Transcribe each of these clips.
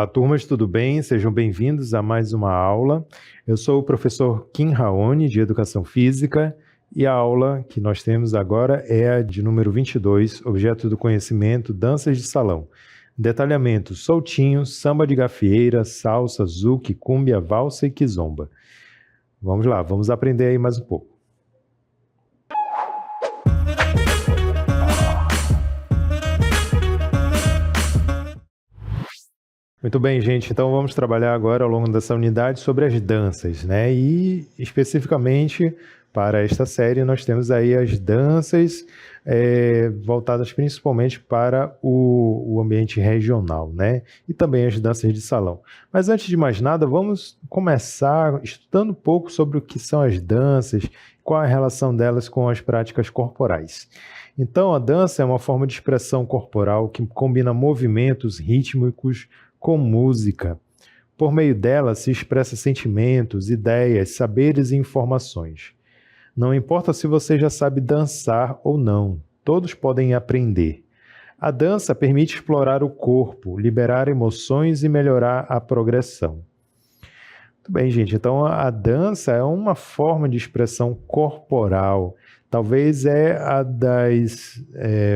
Olá, turmas, tudo bem? Sejam bem-vindos a mais uma aula. Eu sou o professor Kim Raoni, de Educação Física, e a aula que nós temos agora é a de número 22, Objeto do Conhecimento, Danças de Salão. Detalhamento: soltinho, samba de gafieira, salsa, zouk, cúmbia, valsa e kizomba. Vamos lá, vamos aprender aí mais um pouco. Muito bem, gente. Então vamos trabalhar agora ao longo dessa unidade sobre as danças, né? E especificamente para esta série nós temos aí as danças voltadas principalmente para o ambiente regional, né? E também as danças de salão. Mas antes de mais nada, vamos começar estudando um pouco sobre o que são as danças, qual a relação delas com as práticas corporais. Então, a dança é uma forma de expressão corporal que combina movimentos rítmicos com música. Por meio dela se expressa sentimentos, ideias, saberes e informações. Não importa se você já sabe dançar ou não, todos podem aprender. A dança permite explorar o corpo, liberar emoções e melhorar a progressão. Muito bem, gente. Então, a dança é uma forma de expressão corporal. Talvez é a das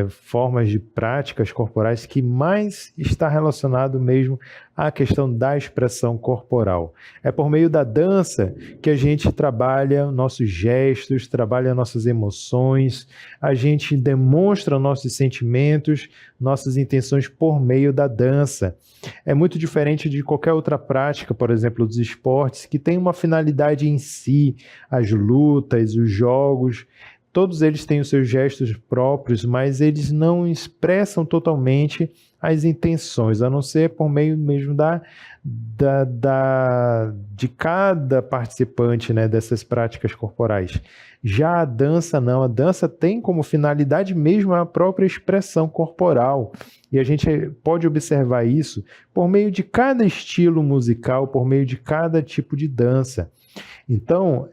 formas de práticas corporais que mais está relacionado mesmo à questão da expressão corporal. É por meio da dança que a gente trabalha nossos gestos, trabalha nossas emoções, a gente demonstra nossos sentimentos, nossas intenções por meio da dança. É muito diferente de qualquer outra prática, por exemplo, dos esportes, que tem uma finalidade em si, as lutas, os jogos. Todos eles têm os seus gestos próprios, mas eles não expressam totalmente as intenções, a não ser por meio mesmo de cada participante, né, dessas práticas corporais. Já a dança não, a dança tem como finalidade mesmo a própria expressão corporal. E a gente pode observar isso por meio de cada estilo musical, por meio de cada tipo de dança. Então,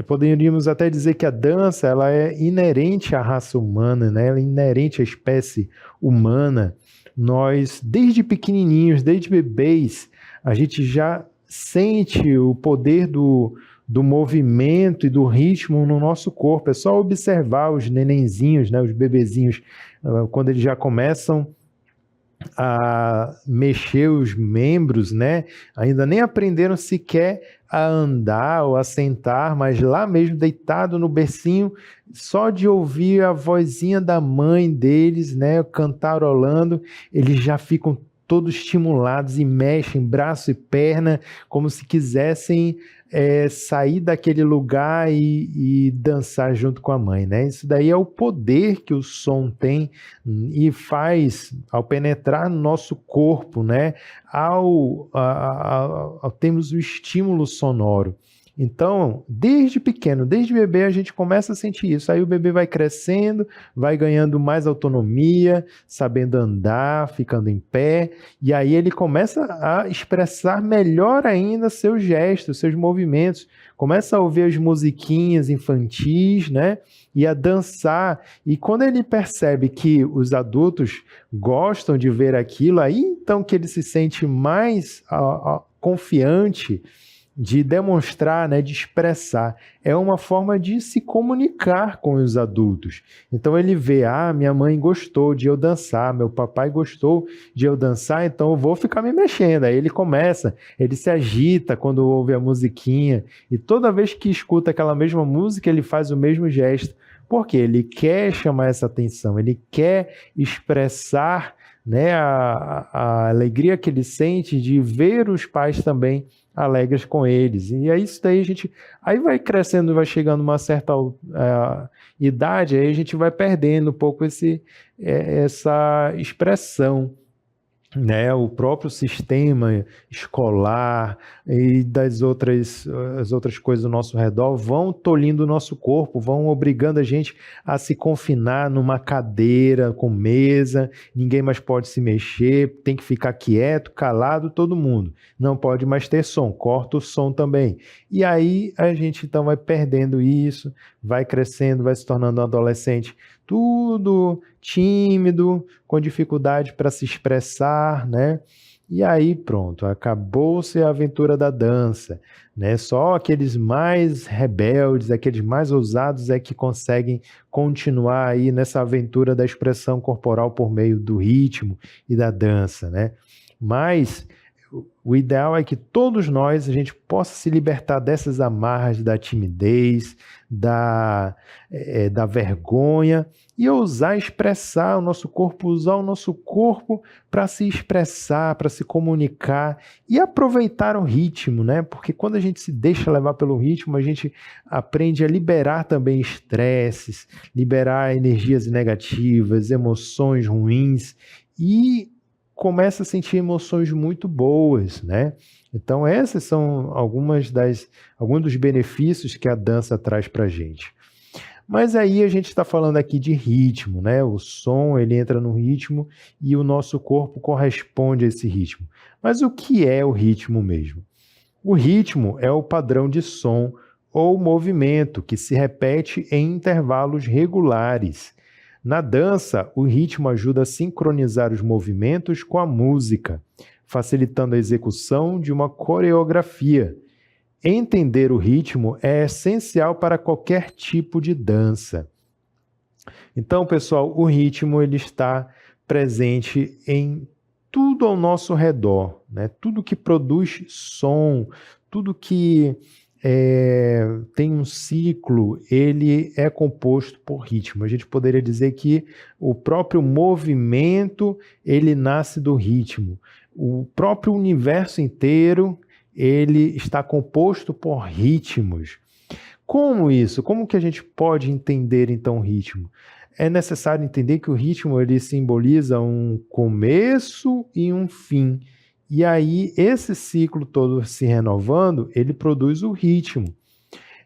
poderíamos até dizer que a dança ela é inerente à raça humana, né? Ela é inerente à espécie humana. Nós, desde pequenininhos, desde bebês, a gente já sente o poder do movimento e do ritmo no nosso corpo. É só observar os nenenzinhos, né? Os bebezinhos, quando eles já começam a mexer os membros, né? Ainda nem aprenderam sequer a andar ou a sentar, mas lá mesmo deitado no bercinho, só de ouvir a vozinha da mãe deles, né, cantarolando, eles já ficam todos estimulados e mexem braço e perna, como se quisessem sair daquele lugar e dançar junto com a mãe, né? Isso daí é o poder que o som tem e faz ao penetrar no nosso corpo, né? Ao termos o estímulo sonoro. Então, desde pequeno, desde bebê, a gente começa a sentir isso. Aí o bebê vai crescendo, vai ganhando mais autonomia, sabendo andar, ficando em pé, e aí ele começa a expressar melhor ainda seus gestos, seus movimentos, começa a ouvir as musiquinhas infantis, né? E a dançar. E quando ele percebe que os adultos gostam de ver aquilo, aí então que ele se sente mais confiante de demonstrar, né, de expressar. É uma forma de se comunicar com os adultos. Então ele vê, minha mãe gostou de eu dançar, meu papai gostou de eu dançar, então eu vou ficar me mexendo. Aí ele começa, ele se agita quando ouve a musiquinha, e toda vez que escuta aquela mesma música, ele faz o mesmo gesto, porque ele quer chamar essa atenção, ele quer expressar, né, a alegria que ele sente de ver os pais também alegres com eles. E é isso daí, a gente aí vai crescendo, vai chegando uma certa idade, aí a gente vai perdendo um pouco essa expressão, né? O próprio sistema escolar e as outras coisas ao nosso redor vão tolhindo o nosso corpo, vão obrigando a gente a se confinar numa cadeira com mesa, ninguém mais pode se mexer, tem que ficar quieto, calado, todo mundo. Não pode mais ter som, corta o som também. E aí a gente então vai perdendo isso, vai crescendo, vai se tornando um adolescente, tudo tímido, com dificuldade para se expressar, né? E aí pronto, acabou-se a aventura da dança, né? Só aqueles mais rebeldes, aqueles mais ousados é que conseguem continuar aí nessa aventura da expressão corporal por meio do ritmo e da dança, né? Mas o ideal é que todos nós a gente possa se libertar dessas amarras da timidez, da vergonha e ousar expressar o nosso corpo, usar o nosso corpo para se expressar, para se comunicar e aproveitar o ritmo, né? Porque quando a gente se deixa levar pelo ritmo, a gente aprende a liberar também estresses, liberar energias negativas, emoções ruins e começa a sentir emoções muito boas, né? Então, essas são alguns dos benefícios que a dança traz para a gente. Mas aí a gente está falando aqui de ritmo, né? O som, ele entra no ritmo e o nosso corpo corresponde a esse ritmo. Mas o que é o ritmo mesmo? O ritmo é o padrão de som ou movimento que se repete em intervalos regulares. Na dança, o ritmo ajuda a sincronizar os movimentos com a música, facilitando a execução de uma coreografia. Entender o ritmo é essencial para qualquer tipo de dança. Então, pessoal, o ritmo ele está presente em tudo ao nosso redor, né? Tudo que produz som, tudo que tem um ciclo, ele é composto por ritmo. A gente poderia dizer que o próprio movimento, ele nasce do ritmo. O próprio universo inteiro, ele está composto por ritmos. Como isso? Como que a gente pode entender, então, o ritmo? É necessário entender que o ritmo, ele simboliza um começo e um fim. E aí, esse ciclo todo se renovando, ele produz o ritmo.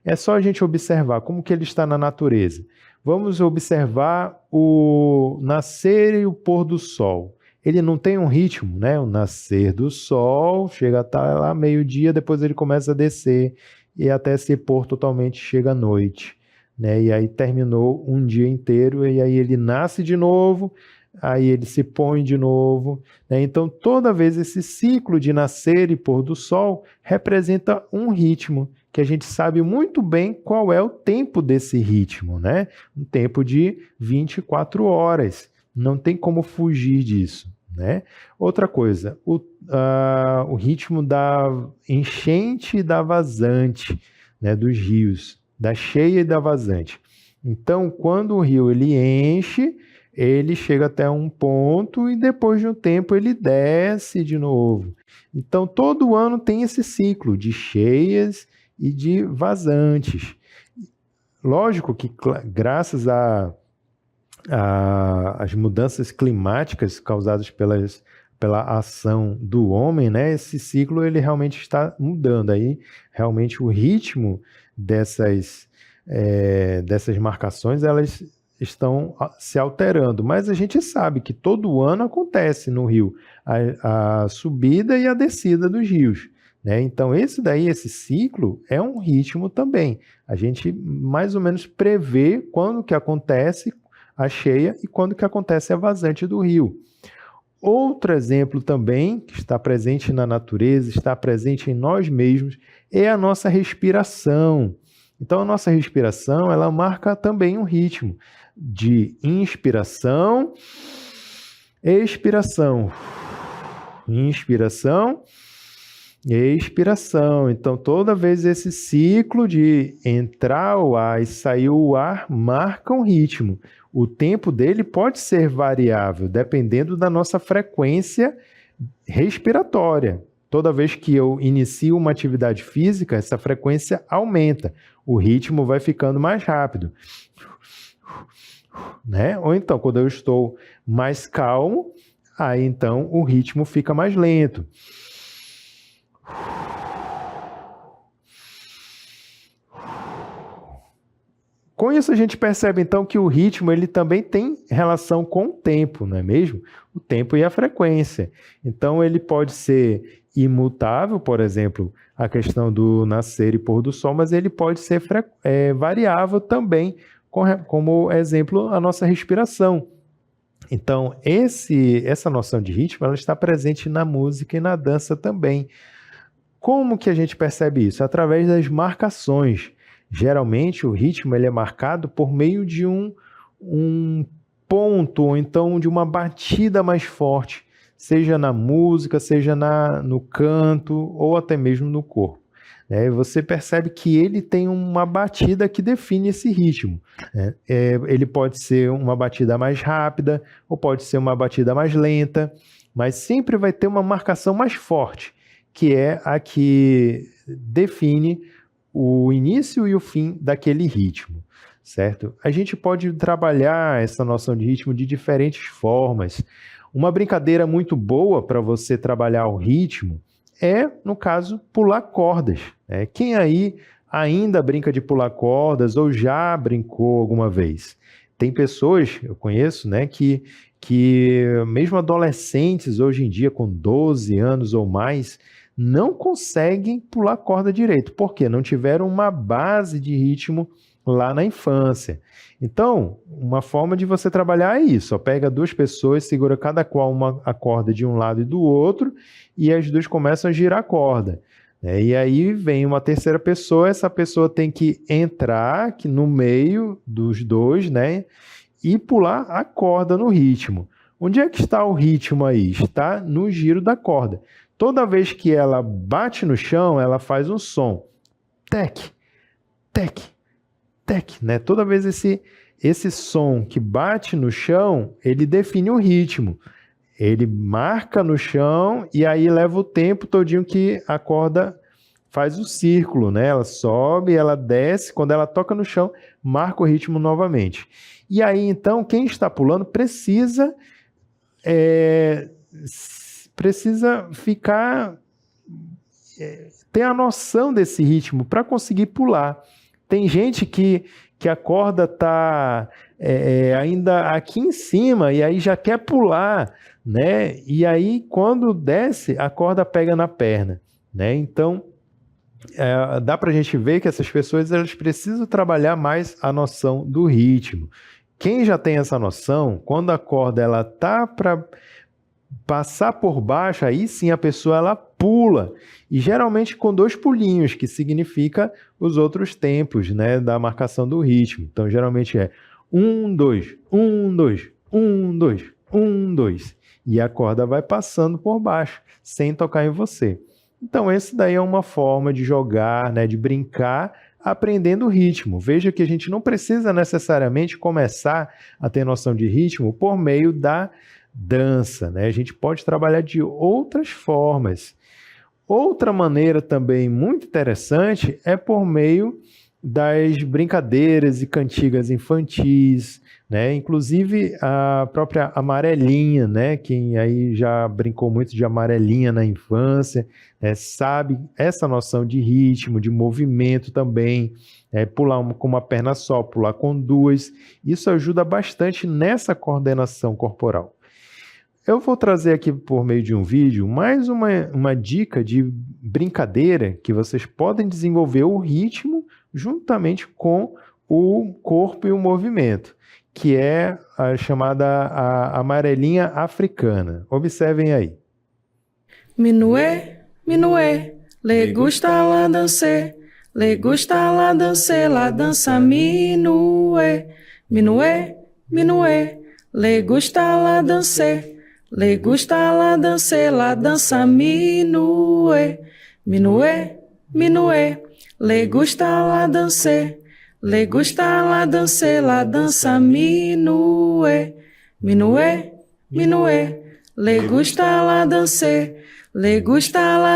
É só a gente observar como que ele está na natureza. Vamos observar o nascer e o pôr do sol. Ele não tem um ritmo, né? O nascer do sol chega a estar lá meio-dia, depois ele começa a descer e até se pôr totalmente chega à noite, né? E aí terminou um dia inteiro e aí ele nasce de novo, aí ele se põe de novo, né? Então, toda vez esse ciclo de nascer e pôr do sol representa um ritmo, que a gente sabe muito bem qual é o tempo desse ritmo, né? Um tempo de 24 horas. Não tem como fugir disso, né? Outra coisa, o ritmo da enchente e da vazante, né? Dos rios, da cheia e da vazante. Então, quando o rio ele enche, ele chega até um ponto e depois de um tempo ele desce de novo. Então, todo ano tem esse ciclo de cheias e de vazantes. Lógico que, graças às mudanças climáticas causadas pela ação do homem, né, esse ciclo ele realmente está mudando. Aí, realmente, o ritmo dessas marcações, elas estão se alterando, mas a gente sabe que todo ano acontece no rio a subida e a descida dos rios, né? Então esse ciclo é um ritmo também. A gente mais ou menos prevê quando que acontece a cheia e quando que acontece a vazante do rio. Outro exemplo também que está presente na natureza, está presente em nós mesmos, é a nossa respiração. Então a nossa respiração, ela marca também um ritmo de inspiração, expiração, inspiração, expiração. Então, toda vez esse ciclo de entrar o ar e sair o ar marca um ritmo. O tempo dele pode ser variável, dependendo da nossa frequência respiratória. Toda vez que eu inicio uma atividade física, essa frequência aumenta. O ritmo vai ficando mais rápido, né? Ou então, quando eu estou mais calmo, aí então o ritmo fica mais lento. Com isso a gente percebe então que o ritmo ele também tem relação com o tempo, não é mesmo? O tempo e a frequência. Então ele pode ser imutável, por exemplo, a questão do nascer e pôr do sol, mas ele pode ser variável também, como exemplo a nossa respiração. Então, essa noção de ritmo, ela está presente na música e na dança também. Como que a gente percebe isso? Através das marcações. Geralmente, o ritmo ele é marcado por meio de um ponto, ou então de uma batida mais forte, seja na música, seja no canto, ou até mesmo no corpo. Você percebe que ele tem uma batida que define esse ritmo. Ele pode ser uma batida mais rápida, ou pode ser uma batida mais lenta, mas sempre vai ter uma marcação mais forte, que é a que define o início e o fim daquele ritmo, certo? A gente pode trabalhar essa noção de ritmo de diferentes formas. Uma brincadeira muito boa para você trabalhar o ritmo é, no caso, pular cordas. Quem aí ainda brinca de pular cordas ou já brincou alguma vez? Tem pessoas, eu conheço, que mesmo adolescentes hoje em dia, com 12 anos ou mais, não conseguem pular corda direito, porque não tiveram uma base de ritmo lá na infância. Então, uma forma de você trabalhar é isso: pega duas pessoas, segura cada qual a corda de um lado e do outro, e as duas começam a girar a corda. E aí vem uma terceira pessoa, essa pessoa tem que entrar aqui no meio dos dois, e pular a corda no ritmo. Onde é que está o ritmo aí? Está no giro da corda. Toda vez que ela bate no chão, ela faz um som. Tec, tec, tec. Toda vez esse som que bate no chão, ele define o ritmo. Ele marca no chão e aí leva o tempo todinho que a corda faz o círculo, Ela sobe, ela desce, quando ela toca no chão, marca o ritmo novamente. E aí, então, quem está pulando precisa ficar ter a noção desse ritmo para conseguir pular. Tem gente que a corda está ainda aqui em cima e aí já quer pular, E aí, quando desce, a corda pega na perna, Então, dá para a gente ver que essas pessoas elas precisam trabalhar mais a noção do ritmo. Quem já tem essa noção, quando a corda ela tá para passar por baixo, aí sim a pessoa ela pula, e geralmente com 2 pulinhos, que significa os outros tempos, da marcação do ritmo. Então geralmente é 1, 2, 1, 2, 1, 2, 1, 2, e a corda vai passando por baixo, sem tocar em você. Então esse daí é uma forma de jogar, de brincar, aprendendo o ritmo. Veja que a gente não precisa necessariamente começar a ter noção de ritmo por meio da dança, A gente pode trabalhar de outras formas. Outra maneira também muito interessante é por meio das brincadeiras e cantigas infantis, Inclusive a própria amarelinha, Quem aí já brincou muito de amarelinha na infância, sabe essa noção de ritmo, de movimento também, pular com uma perna só, pular com duas, isso ajuda bastante nessa coordenação corporal. Eu vou trazer aqui por meio de um vídeo mais uma dica de brincadeira que vocês podem desenvolver o ritmo juntamente com o corpo e o movimento, que é a chamada a amarelinha africana. Observem aí. Minué, minué, le gusta la danse, la dança minué. Minué, minué, le gusta la danse, la dança minué. Minué, minué, le gusta la danse, la dança minué. Minué, minué, le gusta la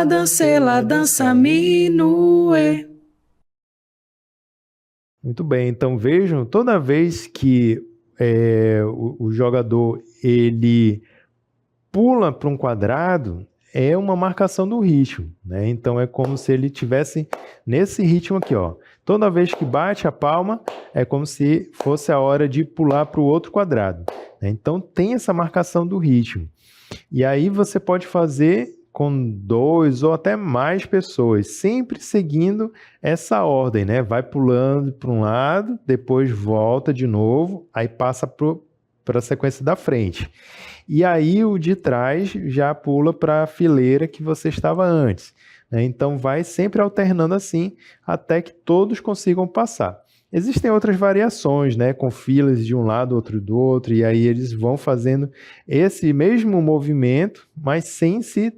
danse, la dança minué. Muito bem, então vejam, toda vez que o jogador ele pula para um quadrado, é uma marcação do ritmo, Então é como se ele tivesse nesse ritmo aqui, ó. Toda vez que bate a palma, é como se fosse a hora de pular para o outro quadrado, Então tem essa marcação do ritmo. E aí você pode fazer com 2 ou até mais pessoas, sempre seguindo essa ordem, Vai pulando para um lado, depois volta de novo, aí passa para a sequência da frente. E aí o de trás já pula para a fileira que você estava antes, né? Então vai sempre alternando assim até que todos consigam passar. Existem outras variações, né, com filas de um lado, outro do outro, e aí eles vão fazendo esse mesmo movimento, mas sem se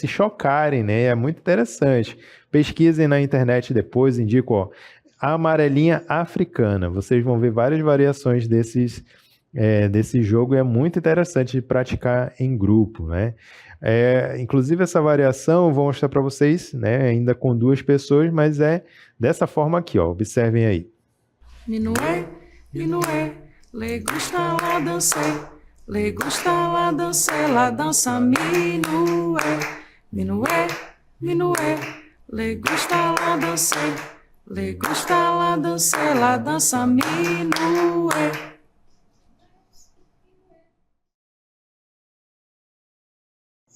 chocarem, né? É muito interessante. Pesquisem na internet depois, indico, ó, a amarelinha africana. Vocês vão ver várias variações desse jogo e é muito interessante de praticar em grupo, né? Inclusive essa variação eu vou mostrar para vocês, né, ainda com 2 pessoas, mas é dessa forma aqui, ó. Observem aí. Minué, le gusta la danse, le gusta la danse, la dança minué. Minué, le gusta la danse, le gusta la danse, la dança minué.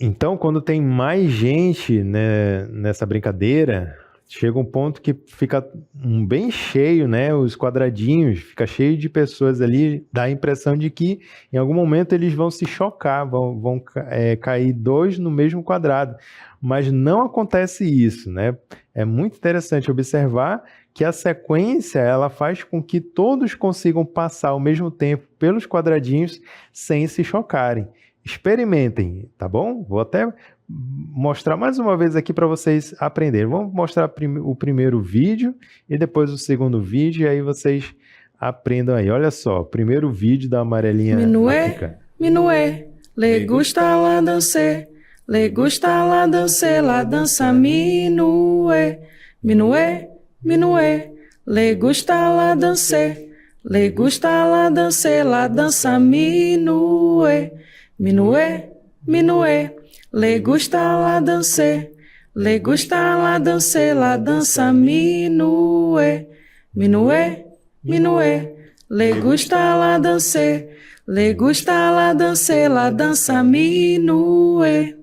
Então, quando tem mais gente, né, nessa brincadeira, chega um ponto que fica bem cheio, né? Os quadradinhos, fica cheio de pessoas ali, dá a impressão de que em algum momento eles vão se chocar, vão cair 2 no mesmo quadrado. Mas não acontece isso, né? É muito interessante observar que a sequência ela faz com que todos consigam passar ao mesmo tempo pelos quadradinhos sem se chocarem. Experimentem, tá bom? Vou até mostrar mais uma vez aqui para vocês aprenderem. Vamos mostrar o primeiro vídeo e depois o segundo vídeo, e aí vocês aprendam aí. Olha só, primeiro vídeo da amarelinha africana. Minué, le gusta la danse, le gusta la danse, la dança minué. Minué, le gusta la danse, le gusta la danse, la dança minué. Minué, le gusta la danse, le gusta la danse, la dança minué. Minué, le gusta la danse, le gusta la danse, la dança minué.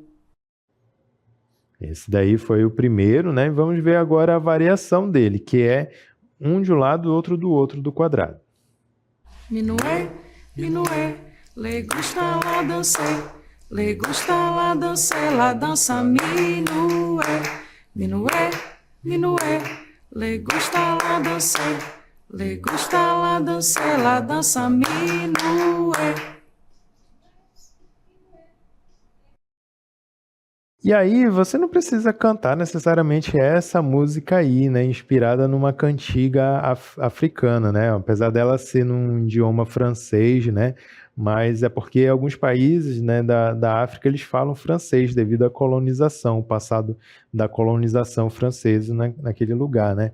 Esse daí foi o primeiro, né? Vamos ver agora a variação dele, que é um de um lado, outro do outro do quadrado. Minué, le gusta la danse, le gusta la danse, la dança minué. Minué, le gusta la danse, le gusta la danse, la dança minué. E aí, você não precisa cantar necessariamente essa música aí, né? Inspirada numa cantiga africana, né? Apesar dela ser num idioma francês, né? Mas é porque alguns países, né, da África eles falam francês devido à colonização, o passado da colonização francesa naquele lugar, né?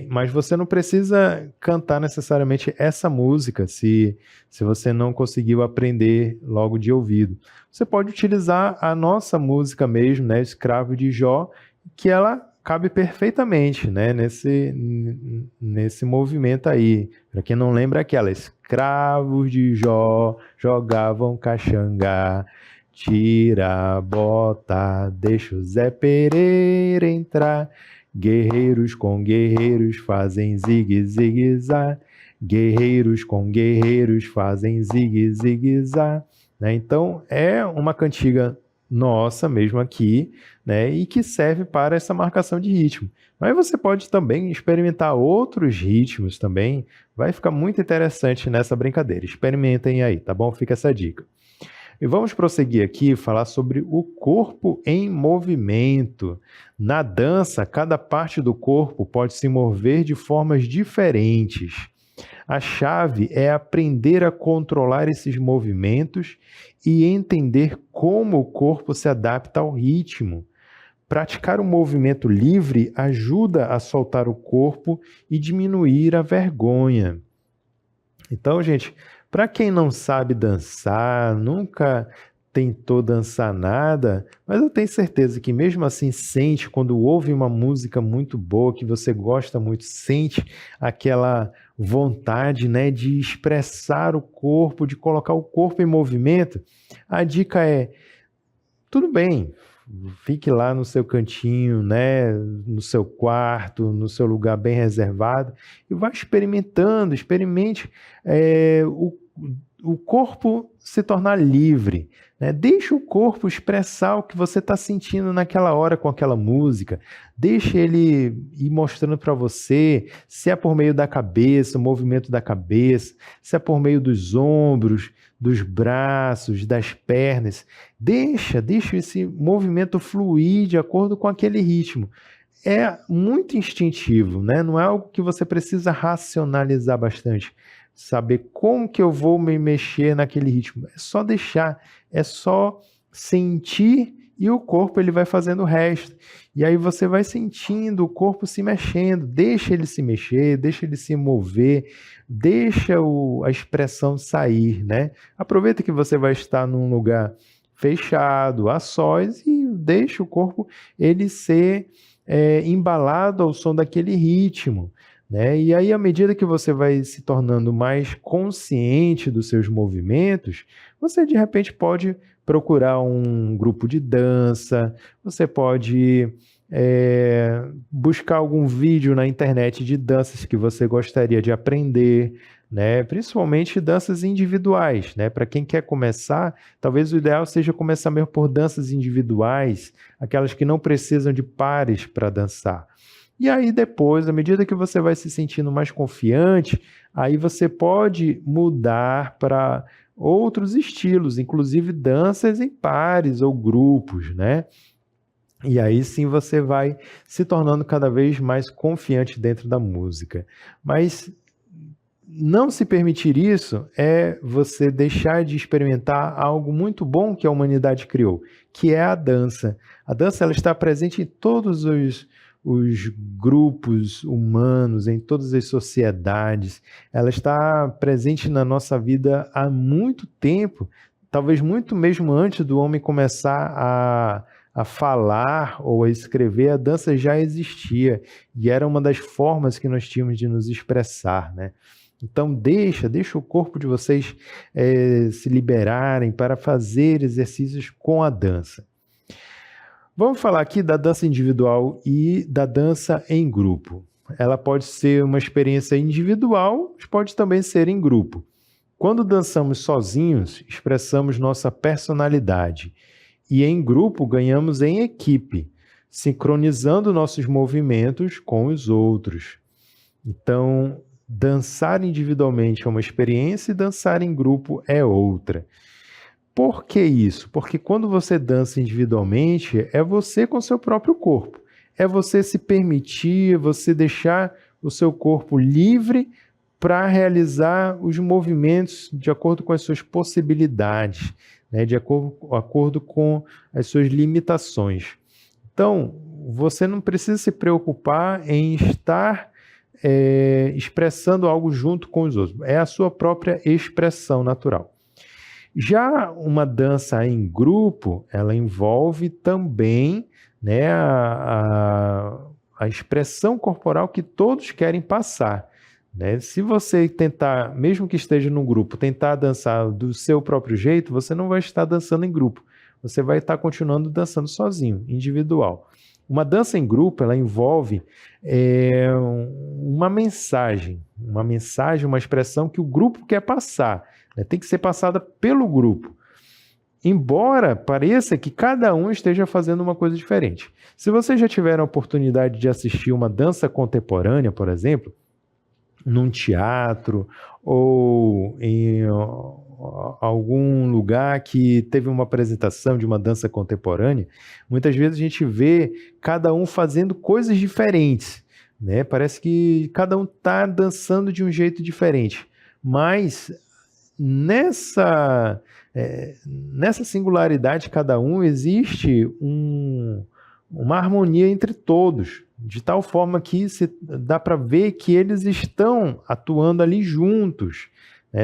Mas você não precisa cantar necessariamente essa música se você não conseguiu aprender logo de ouvido. Você pode utilizar a nossa música mesmo, né, Escravo de Jó, que ela cabe perfeitamente, né, nesse movimento aí. Para quem não lembra aquela, escravos de Jó jogavam caxangá, tira a bota, deixa o Zé Pereira entrar. Guerreiros com guerreiros fazem zigue-zigue-zá. Guerreiros com guerreiros fazem zigue-zigue-zá. Né? Então, é uma cantiga nossa mesmo aqui, né? E que serve para essa marcação de ritmo. Mas você pode também experimentar outros ritmos também. Vai ficar muito interessante nessa brincadeira. Experimentem aí, tá bom? Fica essa dica. E vamos prosseguir aqui e falar sobre o corpo em movimento. Na dança, cada parte do corpo pode se mover de formas diferentes. A chave é aprender a controlar esses movimentos e entender como o corpo se adapta ao ritmo. Praticar o movimento livre ajuda a soltar o corpo e diminuir a vergonha. Então, gente, para quem não sabe dançar, nunca tentou dançar nada, mas eu tenho certeza que mesmo assim sente, quando ouve uma música muito boa, que você gosta muito, sente aquela vontade, né, de expressar o corpo, de colocar o corpo em movimento. A dica é, tudo bem, fique lá no seu cantinho, né, no seu quarto, no seu lugar bem reservado, e vá experimentando, experimente o corpo se tornar livre, né? Deixe o corpo expressar o que você está sentindo naquela hora com aquela música, deixe ele ir mostrando para você, se é por meio da cabeça, o movimento da cabeça, se é por meio dos ombros, dos braços, das pernas, deixa esse movimento fluir de acordo com aquele ritmo. É muito instintivo, né? Não é algo que você precisa racionalizar bastante, saber como que eu vou me mexer naquele ritmo. É só deixar, é só sentir e o corpo ele vai fazendo o resto. E aí você vai sentindo o corpo se mexendo, deixa ele se mexer, deixa ele se mover, deixa a expressão sair, né? Aproveita que você vai estar num lugar fechado, a sós, e deixa o corpo ele ser embalado ao som daquele ritmo, né? E aí, à medida que você vai se tornando mais consciente dos seus movimentos, você de repente pode procurar um grupo de dança, você pode buscar algum vídeo na internet de danças que você gostaria de aprender, né? Principalmente danças individuais, né? Para quem quer começar, talvez o ideal seja começar mesmo por danças individuais, aquelas que não precisam de pares para dançar. E aí depois, à medida que você vai se sentindo mais confiante, aí você pode mudar para outros estilos, inclusive danças em pares ou grupos, né? E aí sim você vai se tornando cada vez mais confiante dentro da música. Mas não se permitir isso é você deixar de experimentar algo muito bom que a humanidade criou, que é a dança. A dança ela está presente em todos os grupos humanos, em todas as sociedades. Ela está presente na nossa vida há muito tempo, talvez muito mesmo antes do homem começar a falar ou a escrever, a dança já existia e era uma das formas que nós tínhamos de nos expressar, né? Então deixa o corpo de vocês se liberarem para fazer exercícios com a dança. Vamos falar aqui da dança individual e da dança em grupo. Ela pode ser uma experiência individual, mas pode também ser em grupo. Quando dançamos sozinhos, expressamos nossa personalidade. E em grupo, ganhamos em equipe, sincronizando nossos movimentos com os outros. Então, dançar individualmente é uma experiência e dançar em grupo é outra. Por que isso? Porque quando você dança individualmente, é você com seu próprio corpo. É você se permitir, você deixar o seu corpo livre para realizar os movimentos de acordo com as suas possibilidades, né? De acordo com as suas limitações. Então, você não precisa se preocupar em estar expressando algo junto com os outros. É a sua própria expressão natural. Já uma dança em grupo, ela envolve também, né, a expressão corporal que todos querem passar, né? Se você tentar, mesmo que esteja num grupo, tentar dançar do seu próprio jeito, você não vai estar dançando em grupo. Você vai estar continuando dançando sozinho, individual. Uma dança em grupo, ela envolve uma mensagem, uma expressão que o grupo quer passar, né? Tem que ser passada pelo grupo. Embora pareça que cada um esteja fazendo uma coisa diferente. Se vocês já tiveram a oportunidade de assistir uma dança contemporânea, por exemplo, num teatro ou em algum lugar que teve uma apresentação de uma dança contemporânea, muitas vezes a gente vê cada um fazendo coisas diferentes, né? Parece que cada um está dançando de um jeito diferente, mas nessa singularidade de cada um existe uma harmonia entre todos, de tal forma que dá para ver que eles estão atuando ali juntos.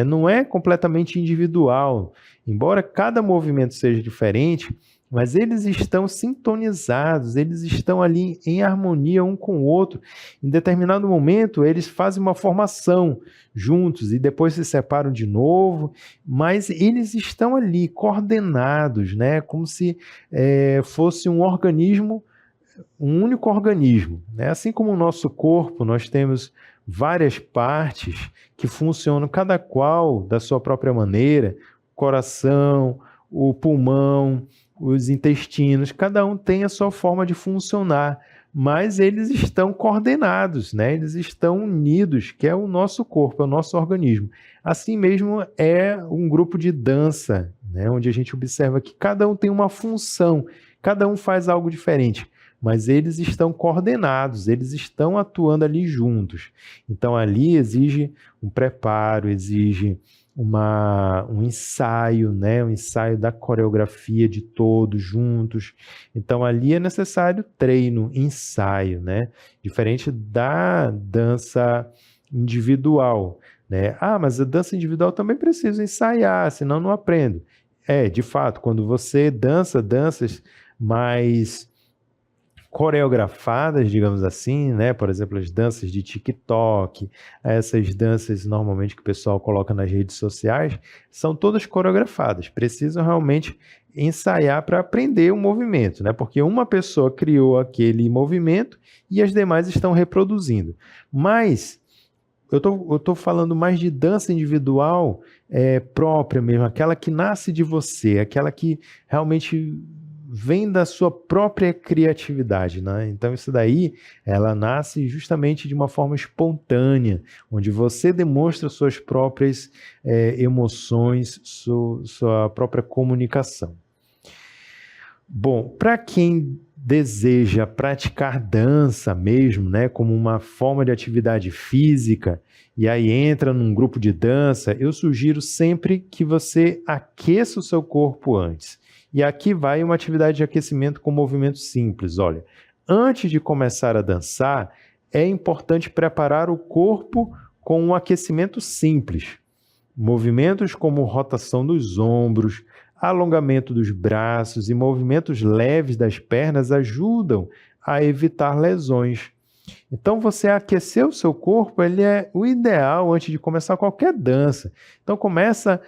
Não é completamente individual. Embora cada movimento seja diferente, mas eles estão sintonizados, eles estão ali em harmonia um com o outro. Em determinado momento, eles fazem uma formação juntos e depois se separam de novo, mas eles estão ali coordenados, né? Como se fosse um organismo, um único organismo, né? Assim como o nosso corpo, nós temos várias partes que funcionam cada qual da sua própria maneira, o coração, o pulmão, os intestinos, cada um tem a sua forma de funcionar, mas eles estão coordenados, né? Eles estão unidos, que é o nosso corpo, é o nosso organismo. Assim mesmo é um grupo de dança, né? Onde a gente observa que cada um tem uma função, cada um faz algo diferente, mas eles estão coordenados, eles estão atuando ali juntos. Então ali exige um preparo, exige um ensaio, né? Um ensaio da coreografia de todos juntos. Então ali é necessário treino, ensaio, né? Diferente da dança individual, né? Ah, mas a dança individual também precisa ensaiar, senão não aprendo. De fato, quando você dança danças mais coreografadas, digamos assim, né? Por exemplo, as danças de TikTok, essas danças normalmente que o pessoal coloca nas redes sociais, são todas coreografadas, precisam realmente ensaiar para aprender o movimento, né? Porque uma pessoa criou aquele movimento e as demais estão reproduzindo. Mas eu tô falando mais de dança individual própria mesmo, aquela que nasce de você, aquela que realmente vem da sua própria criatividade, né? Então isso daí, ela nasce justamente de uma forma espontânea, onde você demonstra suas próprias emoções, sua própria comunicação. Bom, para quem deseja praticar dança mesmo, né, como uma forma de atividade física, e aí entra num grupo de dança, eu sugiro sempre que você aqueça o seu corpo antes. E aqui vai uma atividade de aquecimento com movimentos simples. Olha, antes de começar a dançar, é importante preparar o corpo com um aquecimento simples. Movimentos como rotação dos ombros, alongamento dos braços e movimentos leves das pernas ajudam a evitar lesões. Então, você aquecer o seu corpo, ele é o ideal antes de começar qualquer dança. Então, começa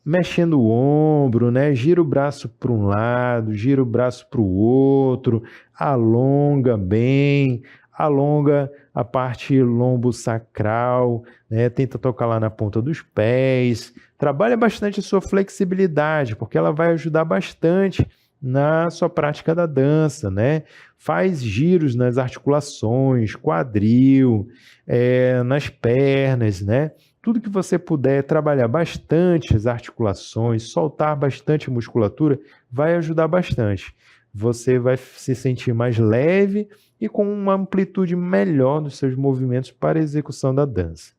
mexendo o ombro, né? Gira o braço para um lado, gira o braço para o outro, alonga bem, alonga a parte lombosacral, né? Tenta tocar lá na ponta dos pés, trabalha bastante a sua flexibilidade, porque ela vai ajudar bastante na sua prática da dança, né? Faz giros nas articulações, quadril, nas pernas, né? Tudo que você puder trabalhar bastante as articulações, soltar bastante a musculatura, vai ajudar bastante. Você vai se sentir mais leve e com uma amplitude melhor nos seus movimentos para a execução da dança.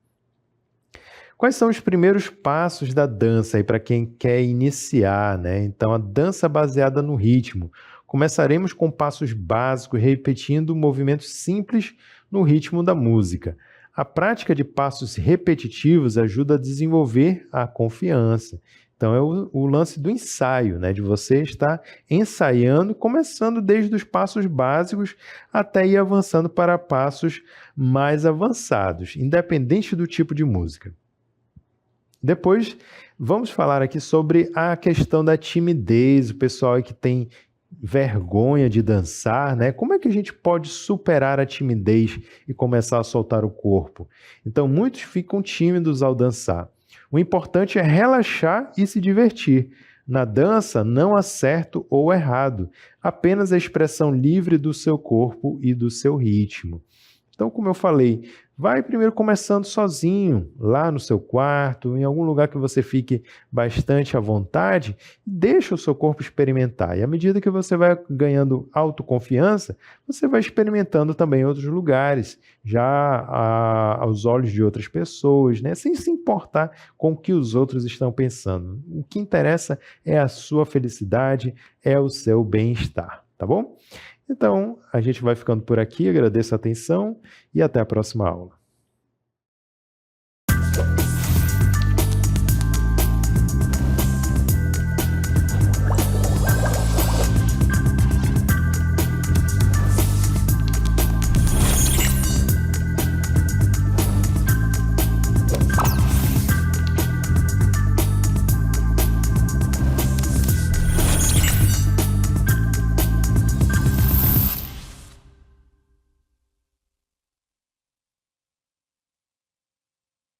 Quais são os primeiros passos da dança aí para quem quer iniciar, né? Então, a dança baseada no ritmo. Começaremos com passos básicos, repetindo movimentos simples no ritmo da música. A prática de passos repetitivos ajuda a desenvolver a confiança. Então, é o lance do ensaio, né? De você estar ensaiando, começando desde os passos básicos até ir avançando para passos mais avançados, independente do tipo de música. Depois, vamos falar aqui sobre a questão da timidez, o pessoal que tem vergonha de dançar, né? Como é que a gente pode superar a timidez e começar a soltar o corpo? Então, muitos ficam tímidos ao dançar. O importante é relaxar e se divertir. Na dança, não há certo ou errado, apenas a expressão livre do seu corpo e do seu ritmo. Então, como eu falei, vai primeiro começando sozinho, lá no seu quarto, em algum lugar que você fique bastante à vontade, e deixa o seu corpo experimentar. E à medida que você vai ganhando autoconfiança, você vai experimentando também em outros lugares, já aos olhos de outras pessoas, né? Sem se importar com o que os outros estão pensando. O que interessa é a sua felicidade, é o seu bem-estar, tá bom? Então, a gente vai ficando por aqui, agradeço a atenção e até a próxima aula.